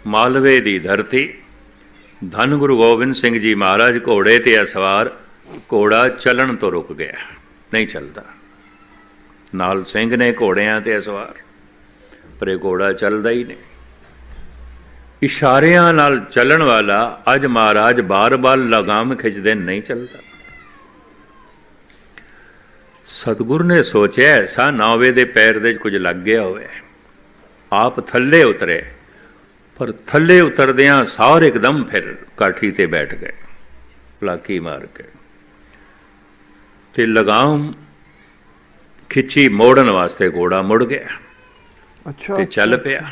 मालवे दी धरती, धन गुरु गोबिंद सिंह जी महाराज घोड़े ते सवार, घोड़ा चलन तो रुक गया, नहीं चलता। नाल सिंह ने घोड़ियां ते सवार, पर यह घोड़ा चलता ही नहीं। इशारियां नाल चलन वाला अज महाराज बार बार लगाम खिंचदे नहीं चलता। सतगुरु ने सोचा ऐसा ना होवे दे पैर दे कुछ लग गया होवे। आप थल्ले उतरे, पर थल्ले उतरदियां सार एकदम फिर काठी ते बैठ गए, लाकी मार के ते लगाम खिंची मोड़न वास्ते घोड़ा मुड़ गया। अच्छा, ते चल पिया।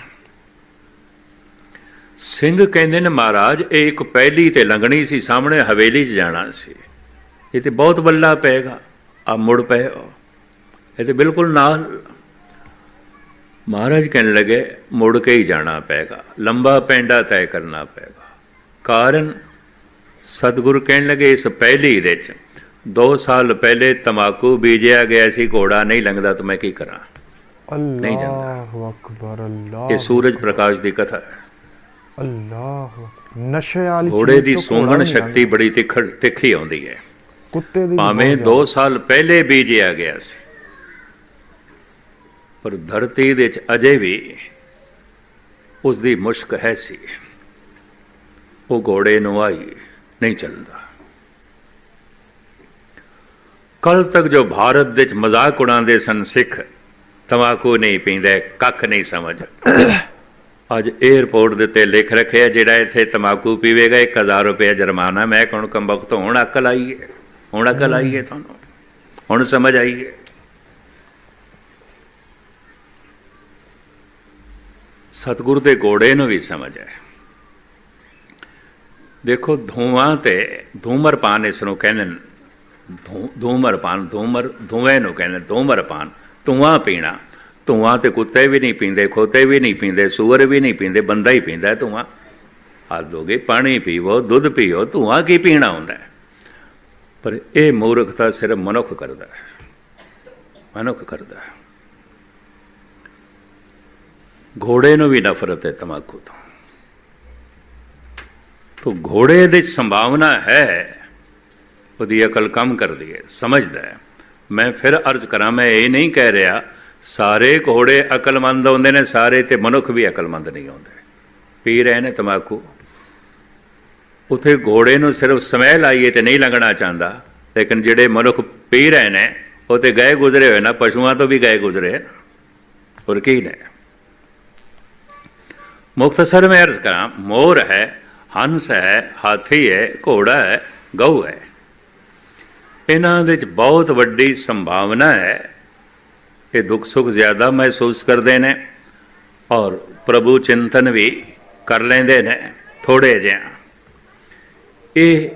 सिंह कहते ने महाराज ये एक पहली ते लंघनी सी, सामने हवेली च जाना सी, ये तो बहुत बल्ला पेगा, आप मुड़ पे हो, ये तो बिल्कुल नाल। महाराज कहने लगे मुड़ के ही जाना पेगा, लंबा पेंडा तय करना पेगा। कारण सतगुरु कहने लगे इस पहली दे 2 साल पहले तंबाकू बीजिया गया सी, घोड़ा नहीं लंघदा तो मैं की करा, नहीं जाता। ये सूरज प्रकाश की कथा है। नशे वाली घोड़े की सूंघण शक्ति बड़ी तिखी आती है, भावें 2 साल पहले बीजिया गया सी, पर धरती दे अजे भी उसकी मुश्क है सी, वो घोड़े नूं आई नहीं चलता। कल तक जो भारत दे मजाक उड़ाते सन सिख, तंबाकू नहीं पींदे, कख नहीं समझ, ਅੱਜ 에ਅਰਪੋਰਟ ਦੇ ਉੱਤੇ ਲਿਖ ਰੱਖਿਆ ਜਿਹੜਾ ਇੱਥੇ ਤੰਬਾਕੂ ਪੀਵੇਗਾ 1000 ਰੁਪਏ ਜੁਰਮਾਨਾ। ਮੈਂ ਕੌਣ ਕੰਬਖਤ, ਹੁਣ ਅਕਲ ਆਈ ਹੈ, ਹੁਣ ਅਕਲ ਆਈ ਹੈ ਤੁਹਾਨੂੰ, ਹੁਣ ਸਮਝ ਆਈ ਹੈ। ਸਤਿਗੁਰ ਦੇ ਘੋੜੇ ਨੂੰ ਵੀ ਸਮਝ ਹੈ। ਦੇਖੋ ਧੂਆਂ ਤੇ ਧੂਮਰਪਾਨ ਇਸ ਨੂੰ ਕਹਿੰਦੇ, ਧੂਮਰਪਾਨ, ਧੂਏ ਨੂੰ ਕਹਿੰਦੇ ਧੂਮਰਪਾਨ, ਧੂਆਂ ਪੀਣਾ। ਧੂਆਂ ਤੇ ਕੁੱਤੇ ਵੀ ਨਹੀਂ ਪੀਂਦੇ, ਖੋਤੇ ਵੀ ਨਹੀਂ ਪੀਂਦੇ, ਸੂਅਰ ਵੀ ਨਹੀਂ ਪੀਂਦੇ, ਬੰਦਾ ਹੀ ਪੀਂਦਾ ਧੂਆਂ। ਹੱਦ ਹੋ ਗਈ, ਪਾਣੀ ਪੀਵੋ, ਦੁੱਧ ਪੀਓ, ਧੂਆਂ ਕੀ ਪੀਣਾ ਹੁੰਦਾ। ਪਰ ਇਹ ਮੂਰਖਤਾ ਸਿਰਫ ਮਨੁੱਖ ਕਰਦਾ ਹੈ, ਮਨੁੱਖ ਕਰਦਾ ਹੈ। ਘੋੜੇ ਨੂੰ ਵੀ ਨਫ਼ਰਤ ਹੈ ਤੰਬਾਕੂ ਤੋਂ। तो घोड़े ਦੀ ਸੰਭਾਵਨਾ ਹੈ, ਉਹਦੀ ਅਕਲ ਕੰਮ ਕਰਦੀ ਹੈ, ਸਮਝਦਾ ਹੈ। ਮੈਂ ਫਿਰ ਅਰਜ਼ ਕਰਾਂ, ਮੈਂ ਇਹ ਨਹੀਂ ਕਹਿ ਰਿਹਾ ਸਾਰੇ ਘੋੜੇ ਅਕਲਮੰਦ ਹੁੰਦੇ ਨੇ, ਸਾਰੇ ਤੇ ਮਨੁੱਖ ਵੀ ਅਕਲਮੰਦ ਨਹੀਂ ਹੁੰਦੇ। ਪੀ ਰਹੇ ਨੇ ਤੰਬਾਕੂ, ਉੱਥੇ ਘੋੜੇ ਨੂੰ ਸਿਰਫ ਸਮੈਲ ਆਈਏ ਤੇ ਨਹੀਂ ਲੰਘਣਾ ਚਾਹੁੰਦਾ, ਲੇਕਿਨ ਜਿਹੜੇ ਮਨੁੱਖ ਪੀ ਰਹੇ ਨੇ ਉਹ ਤੇ ਗਏ ਗੁਜ਼ਰੇ ਹੋਏ ਨਾ, ਪਸ਼ੂਆਂ ਤੋਂ ਵੀ ਗਏ ਗੁਜ਼ਰੇ। ਹੋਰ ਕੀ ਨੇ? ਮੁਖਤਸਰ ਮੈਂ ਅਰਜ਼ ਕਰਾਂ, ਮੋਰ ਹੈ, ਹੰਸ ਹੈ, ਹਾਥੀ ਹੈ, ਘੋੜਾ ਹੈ, ਗਊ ਹੈ। ਇਹਨਾਂ ਦੇ 'ਚ ਬਹੁਤ ਵੱਡੀ ਸੰਭਾਵਨਾ ਹੈ ਇਹ ਦੁੱਖ ਸੁੱਖ ਜ਼ਿਆਦਾ ਮਹਿਸੂਸ ਕਰਦੇ ਨੇ ਔਰ ਪ੍ਰਭੂ ਚਿੰਤਨ ਵੀ ਕਰ ਲੈਂਦੇ ਨੇ ਥੋੜ੍ਹੇ ਜਿਹਾ। ਇਹ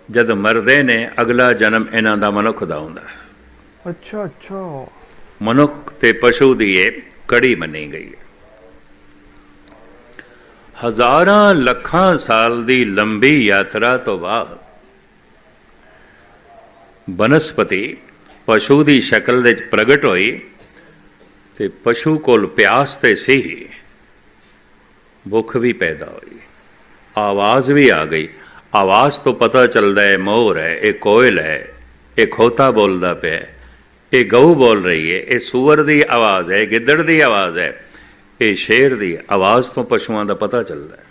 ਜਦ ਮਰਦੇ ਨੇ ਅਗਲਾ ਜਨਮ ਇਹਨਾਂ ਦਾ ਮਨੁੱਖ ਦਾ ਹੁੰਦਾ। ਅੱਛਾ, ਮਨੁੱਖ ਤੇ ਪਸ਼ੂ ਦੀ ਇਹ ਕੜੀ ਮੰਨੀ ਗਈ ਹੈ। ਹਜ਼ਾਰਾਂ ਲੱਖਾਂ ਸਾਲ ਦੀ ਲੰਬੀ ਯਾਤਰਾ ਤੋਂ ਬਾਅਦ ਬਨਸਪਤੀ ਪਸ਼ੂ ਦੀ ਸ਼ਕਲ ਦੇ ਵਿੱਚ ਪ੍ਰਗਟ ਹੋਈ ਤੇ ਪਸ਼ੂ ਕੋਲ ਪਿਆਸ ਤੇ ਸੀ, ਭੁੱਖ ਵੀ ਪੈਦਾ ਹੋਈ, ਆਵਾਜ਼ ਵੀ ਆ ਗਈ। ਆਵਾਜ਼ ਤੋਂ ਪਤਾ ਚੱਲਦਾ ਹੈ ਮੋਰ ਹੈ, ਇਹ ਕੋਇਲ ਹੈ, ਇਹ ਖੋਤਾ ਬੋਲਦਾ ਪਿਆ, ਇਹ ਗਊ ਬੋਲ ਰਹੀ ਹੈ, ਇਹ ਸੂਅਰ ਦੀ ਆਵਾਜ਼ ਹੈ, ਗਿੱਦੜ ਦੀ ਆਵਾਜ਼ ਹੈ, ਇਹ ਸ਼ੇਰ ਦੀ ਆਵਾਜ਼ ਤੋਂ ਪਸ਼ੂਆਂ ਦਾ ਪਤਾ ਚੱਲਦਾ ਹੈ।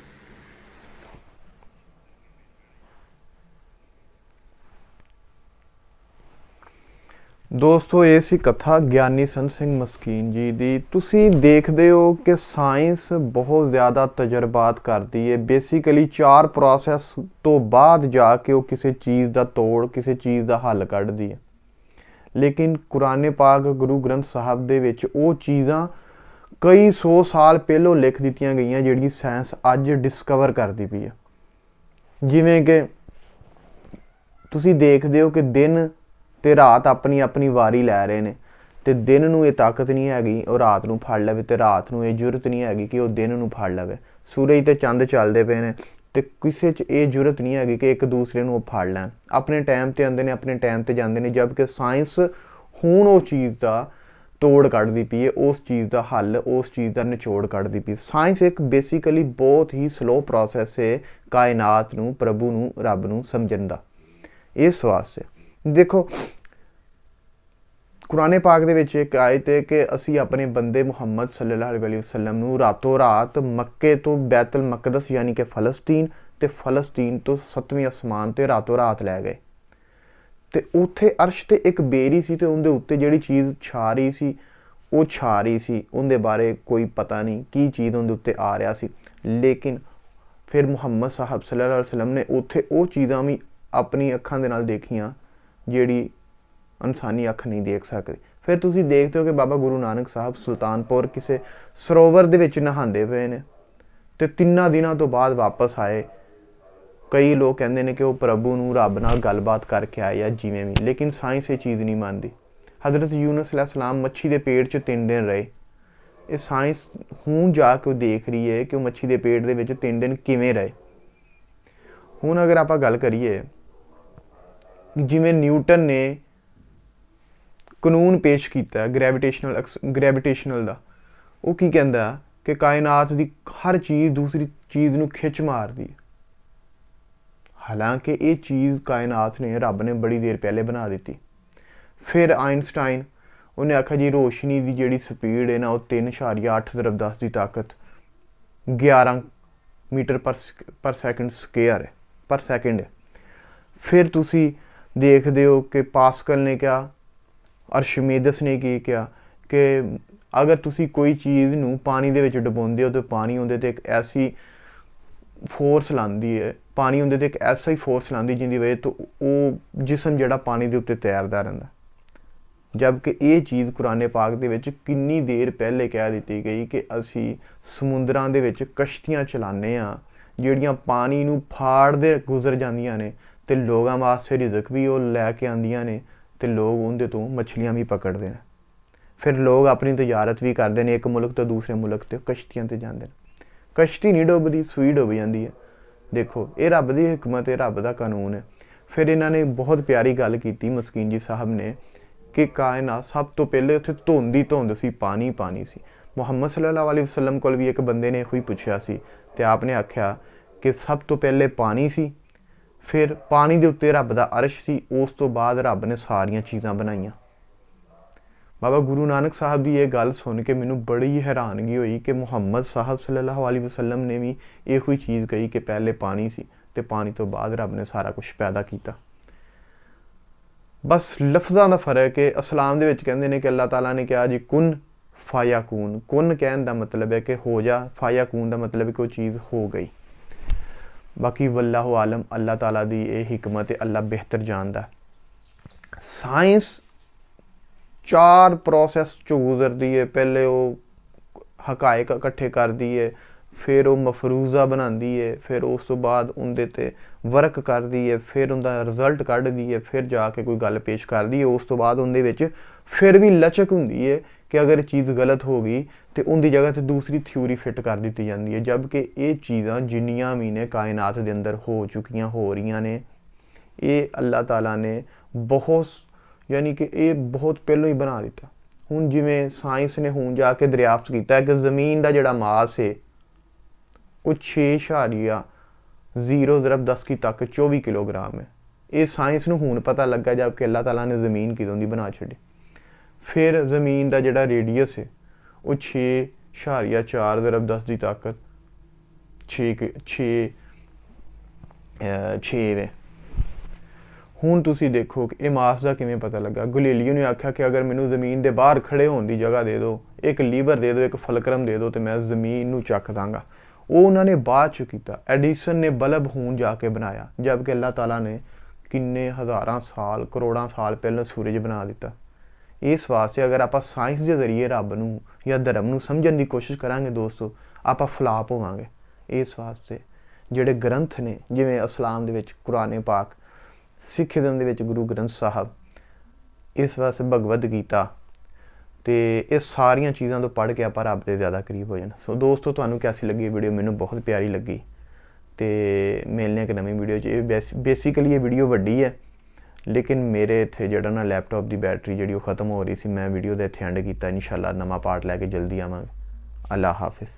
ਦੋਸਤੋ, ਇਹ ਸੀ ਕਥਾ ਗਿਆਨੀ ਸੰਤ ਸਿੰਘ ਮਸਕੀਨ ਜੀ ਦੀ। ਤੁਸੀਂ ਦੇਖਦੇ ਹੋ ਕਿ ਸਾਇੰਸ ਬਹੁਤ ਜ਼ਿਆਦਾ ਤਜਰਬਾਤ ਕਰਦੀ ਹੈ। ਬੇਸਿਕਲੀ 4 ਪ੍ਰੋਸੈਸ ਤੋਂ ਬਾਅਦ ਜਾ ਕੇ ਉਹ ਕਿਸੇ ਚੀਜ਼ ਦਾ ਤੋੜ, ਕਿਸੇ ਚੀਜ਼ ਦਾ ਹੱਲ ਕੱਢਦੀ ਹੈ। ਲੇਕਿਨ ਕੁਰਾਨ ਪਾਕ ਗੁਰੂ ਗ੍ਰੰਥ ਸਾਹਿਬ ਦੇ ਵਿੱਚ ਉਹ ਚੀਜ਼ਾਂ ਕਈ 100 ਸਾਲ ਪਹਿਲੋਂ ਲਿਖ ਦਿੱਤੀਆਂ ਗਈਆਂ ਜਿਹੜੀ ਸਾਇੰਸ ਅੱਜ ਡਿਸਕਵਰ ਕਰਦੀ ਪਈ ਹੈ। ਜਿਵੇਂ ਕਿ ਤੁਸੀਂ ਦੇਖਦੇ ਹੋ ਕਿ ਦਿਨ ਤੇ ਰਾਤ ਆਪਣੀ ਆਪਣੀ ਵਾਰੀ ਲੈ ਰਹੇ ਨੇ, ਤੇ ਦਿਨ ਨੂੰ ਇਹ ਤਾਕਤ ਨਹੀਂ ਹੈਗੀ ਉਹ ਰਾਤ ਨੂੰ ਫੜ ਲਵੇ, ਤੇ ਰਾਤ ਨੂੰ ਇਹ ਜ਼ਰੂਰਤ ਨਹੀਂ ਹੈਗੀ ਕਿ ਉਹ ਦਿਨ ਨੂੰ ਫੜ ਲਵੇ। ਸੂਰਜ ਤੇ ਚੰਦ ਚੱਲਦੇ ਪਏ ਨੇ ਤੇ ਕਿਸੇ 'ਚ ਇਹ ਜ਼ਰੂਰਤ ਨਹੀਂ ਹੈਗੀ ਕਿ ਇੱਕ ਦੂਸਰੇ ਨੂੰ ਉਹ ਫੜ ਲੈਣ। ਆਪਣੇ ਟਾਈਮ ਤੇ ਆਉਂਦੇ ਨੇ, ਆਪਣੇ ਟਾਈਮ ਤੇ ਜਾਂਦੇ ਨੇ। ਜਦਕਿ ਸਾਇੰਸ ਹੁਣ ਉਹ ਚੀਜ਼ ਦਾ ਤੋੜ ਕੱਢਦੀ ਪਈ ਹੈ, ਉਸ ਚੀਜ਼ ਦਾ ਹੱਲ, ਉਸ ਚੀਜ਼ ਦਾ ਨਿਚੋੜ ਕੱਢਦੀ ਪਈ। ਸਾਇੰਸ ਇੱਕ ਬੇਸਿਕਲੀ ਬਹੁਤ ਹੀ ਸਲੋ ਪ੍ਰੋਸੈਸ ਹੈ ਕਾਇਨਾਤ ਨੂੰ, ਪ੍ਰਭੂ ਨੂੰ, ਰੱਬ ਨੂੰ ਸਮਝਣ ਦਾ। ਇਸ ਵਾਸਤੇ ਦੇਖੋ ਕੁਰਾਨ ਪਾਕ ਦੇ ਵਿੱਚ ਇੱਕ ਆਇਤ ਹੈ ਕਿ ਅਸੀਂ ਆਪਣੇ ਬੰਦੇ ਮੁਹੰਮਦ ਸੱਲੱਲਾਹੁ ਅਲੈਹਿ ਵਸੱਲਮ ਨੂੰ ਰਾਤੋਂ ਰਾਤ ਮੱਕੇ ਤੋਂ ਬੈਤੁਲ ਮਕਦਸ ਯਾਨੀ ਕਿ ਫਲਸਤੀਨ, ਤੇ ਫਲਸਤੀਨ ਤੋਂ 7ਵੇਂ ਅਸਮਾਨ ਤੇ ਰਾਤੋਂ ਰਾਤ ਲੈ ਗਏ। ਤੇ ਉੱਥੇ ਅਰਸ਼ ਤੇ ਇੱਕ ਬੇਰੀ ਸੀ ਤੇ ਉਹਦੇ ਉੱਤੇ ਜਿਹੜੀ ਚੀਜ਼ ਛਾ ਰਹੀ ਸੀ ਉਹ ਛਾ ਰਹੀ ਸੀ, ਉਹਦੇ ਬਾਰੇ ਕੋਈ ਪਤਾ ਨਹੀਂ ਕੀ ਚੀਜ਼ ਉਹਦੇ ਉੱਤੇ ਆ ਰਿਹਾ ਸੀ। ਲੇਕਿਨ ਫਿਰ ਮੁਹੰਮਦ ਸਾਹਿਬ ਸੱਲੱਲਾਹੁ ਅਲੈਹਿ ਵਸੱਲਮ ਨੇ ਉੱਥੇ ਉਹ ਚੀਜ਼ਾਂ ਵੀ ਆਪਣੀ ਅੱਖਾਂ ਦੇ ਨਾਲ ਦੇਖੀਆਂ ਜਿਹੜੀ ਇਨਸਾਨੀ ਅੱਖ ਨਹੀਂ ਦੇਖ ਸਕਦੀ। ਫਿਰ ਤੁਸੀਂ ਦੇਖਦੇ ਹੋ ਕਿ ਬਾਬਾ ਗੁਰੂ ਨਾਨਕ ਸਾਹਿਬ ਸੁਲਤਾਨਪੁਰ ਕਿਸੇ ਸਰੋਵਰ ਦੇ ਵਿੱਚ ਨਹਾਉਂਦੇ ਪਏ ਨੇ ਤੇ 3 ਦਿਨਾਂ ਤੋਂ ਬਾਅਦ ਵਾਪਸ ਆਏ। ਕਈ ਲੋਕ ਕਹਿੰਦੇ ਨੇ ਕਿ ਉਹ ਪ੍ਰਭੂ ਨੂੰ, ਰੱਬ ਨਾਲ ਗੱਲਬਾਤ ਕਰਕੇ ਆਏ ਜਾਂ ਜਿਵੇਂ ਵੀ, ਲੇਕਿਨ ਸਾਇੰਸ ਇਹ ਚੀਜ਼ ਨਹੀਂ ਮੰਨਦੀ। ਹਜ਼ਰਤ ਯੂਨਸ अलैहिस्सलाम ਮੱਛੀ ਦੇ ਪੇਟ 'ਚ 3 ਦਿਨ ਰਹੇ। ਇਹ ਸਾਇੰਸ ਹੁਣ ਜਾ ਕੇ ਉਹ ਦੇਖ ਰਹੀ ਹੈ ਕਿ ਉਹ ਮੱਛੀ ਦੇ ਪੇਟ ਦੇ ਵਿੱਚ 3 ਦਿਨ ਕਿਵੇਂ ਰਹੇ। ਹੁਣ ਅਗਰ ਆਪਾਂ ਗੱਲ ਕਰੀਏ ਜਿਵੇਂ ਨਿਊਟਨ ਨੇ ਕਾਨੂੰਨ ਪੇਸ਼ ਕੀਤਾ ਗ੍ਰੈਵਿਟੇਸ਼ਨਲ ਦਾ, ਉਹ ਕੀ ਕਹਿੰਦਾ ਕਿ ਕਾਇਨਾਤ ਦੀ ਹਰ ਚੀਜ਼ ਦੂਸਰੀ ਚੀਜ਼ ਨੂੰ ਖਿੱਚ ਮਾਰਦੀ ਹੈ। ਹਾਲਾਂਕਿ ਇਹ ਚੀਜ਼ ਕਾਇਨਾਤ ਨੇ, ਰੱਬ ਨੇ ਬੜੀ ਦੇਰ ਪਹਿਲੇ ਬਣਾ ਦਿੱਤੀ। ਫਿਰ ਆਇਨਸਟਾਈਨ ਉਹਨੇ ਆਖਿਆ ਜੀ ਰੋਸ਼ਨੀ ਦੀ ਜਿਹੜੀ ਸਪੀਡ ਹੈ ਨਾ ਉਹ 3.8 ਦੀ ਤਾਕਤ 11 ਮੀਟਰ ਪਰ ਸੈਕਿੰਡ ਸਕੁਅਰ ਹੈ, ਪਰ ਸੈਕਿੰਡ ਹੈ। ਫਿਰ ਤੁਸੀਂ ਦੇਖਦੇ ਹੋ ਕਿ ਪਾਸਕਲ ਨੇ ਕਿਹਾ, ਅਰਸ਼ਮੀਦਸ ਨੇ ਕੀ ਕਿਹਾ ਕਿ अगर तुसी कोई चीज़ नूं पानी दे विच डुबोंदे हो तो पानी उहदे ते एक ऐसी फोर्स लांदी है, पानी उहदे ते एक ऐसा ही फोर्स लांदी जिंदी वजह तो वो जिस्म जिहड़ा पानी दे उत्ते तैरदा रहिंदा। जबकि ये चीज़ कुरान पाक दे विच किन्नी देर पहले कह दी गई कि असी समुद्रां दे विच कश्तियां चलाने आ जिहड़ियां पानी नूं फाड़दे गुजर जांदियां ने ते लोगां वास्ते रिज़क भी वो लैके आंदियां ने ते लोग उहदे तो मछलियां भी पकड़दे ने। फिर लोग अपनी तजारत भी करते हैं, एक मुल्क तो दूसरे मुल्क ते कश्तियां ते जांदे ने। कश्ती नहीं डुबदी, सूई डुब जाती है। देखो ये रब की हिकमत है, रब का कानून है। फिर इन्होंने बहुत प्यारी गल की मस्कीन जी साहब ने कि कायनात सब तो पहले उत्थे धुंध ही धुंध सी, पानी पानी सी। मुहम्मद सल्लल्लाहु अलैहि वसल्लम को भी एक बंदे ने यही पूछा सी ते आपने आख्या कि सब तो पहले पानी सी, फिर पानी के उत्ते रब का अर्श सी, उस तो बाद रब ने सारिया चीज़ां बनाईयां। बाबा गुरु नानक साहब की यह गल सुन के मैनू बड़ी हैरानगी हुई कि मुहम्मद साहब सल्लल्लाहु अलैहि वसल्लम ने भी ये कोई चीज़ कही कि पहले पानी सी ते पानी तो बाद रब ने सारा कुछ पैदा किया। बस लफ्ज़ों का फर्क है। इस्लाम दे विच कहंदे ने कि अल्लाह ताला ने कहा जी कुन फायाकून। कुन कहने का मतलब है कि हो जा, फायाकून का मतलब है कोई चीज़ हो गई। बाकी वल्लाहु आलम, अल्लाह ताला दी ये हिकमत है, अल्लाह बेहतर जानदा। साइंस 4 प्रोसैस चो गुजरती है। पहले वो हकायक इकट्ठे करती है, फिर वो मफरूज़ा बनाती है, फिर उस तो बाद उनके ते वर्क करती है, फिर उनका रिजल्ट कढ़दी है, फिर जाके कोई गल पेश करती है। उस तो बाद उनके विच फिर भी लचक होंदी है कि अगर चीज़ गलत हो गई तो उनकी जगह ते दूसरी थ्योरी फिट कर दी जाती है। जबकि ये चीज़ां जिन्नियां भी ने कायनात के अंदर हो चुकियां, हो रही ने, ये अल्लाह ताला ने बहुत यानी कि ये बहुत पहलों ही बना दिता। हुण जिवें साइंस ने हुण जाके दरियाफ्त किया कि ज़मीन का जिहड़ा मास है वो 6.0 × 10⁻⁴ किलोग्राम है। ये साइंस नूं हुण पता लगा, जबकि अल्लाह ताला ने ज़मीन किदों दी बना छड्डी। फिर ज़मीन का जिहड़ा रेडियस है वो 6.4 है। हुण तुसी देखो कि मास का किवें पता लगा। गलीलियो ने आख्या कि अगर मैनू ज़मीन के बाहर खड़े होने की जगह दे दो, एक लीवर दे दो, एक फलक्रम दे दो, तो मैं ज़मीन नूं चक दांगा। वो उन्होंने बाद च किया। एडिसन ने बल्ब हुण जाके बनाया, जबकि अल्लाह ताला ने किन्ने हज़ारां साल, करोड़ां साल पहले सूरज बना दिता। इस वास्ते अगर आप साइंस के जरिए रब नूं या धर्म नूं समझण की कोशिश करांगे दोस्तों, आप फ्लाप होवांगे। इस वास्ते जिहड़े ग्रंथ ने, जिवें इस्लाम दे विच कुरान पाक, सिखिज़म दे विच गुरु ग्रंथ साहब, इस वास्ते भगवद गीता, तो ये सारिया चीज़ों तो पढ़ के आप रब के ज़्यादा करीब हो जाना। सो दोस्तों, तुहानूं कैसी लगी वीडियो? मैनू बहुत प्यारी लगी। तो मिलने एक नवीं वीडियो च। बेसिकली ये वीडियो वड्डी है, लेकिन मेरे इत्थे जिहड़ा ना लैपटॉप की बैटरी जिहड़ी खत्म हो रही सी, मैं वीडियो दे इत्थे एंड कीता। इंशाअल्लाह नवां पार्ट लैके जल्दी आवांगे। अल्लाह हाफिज़।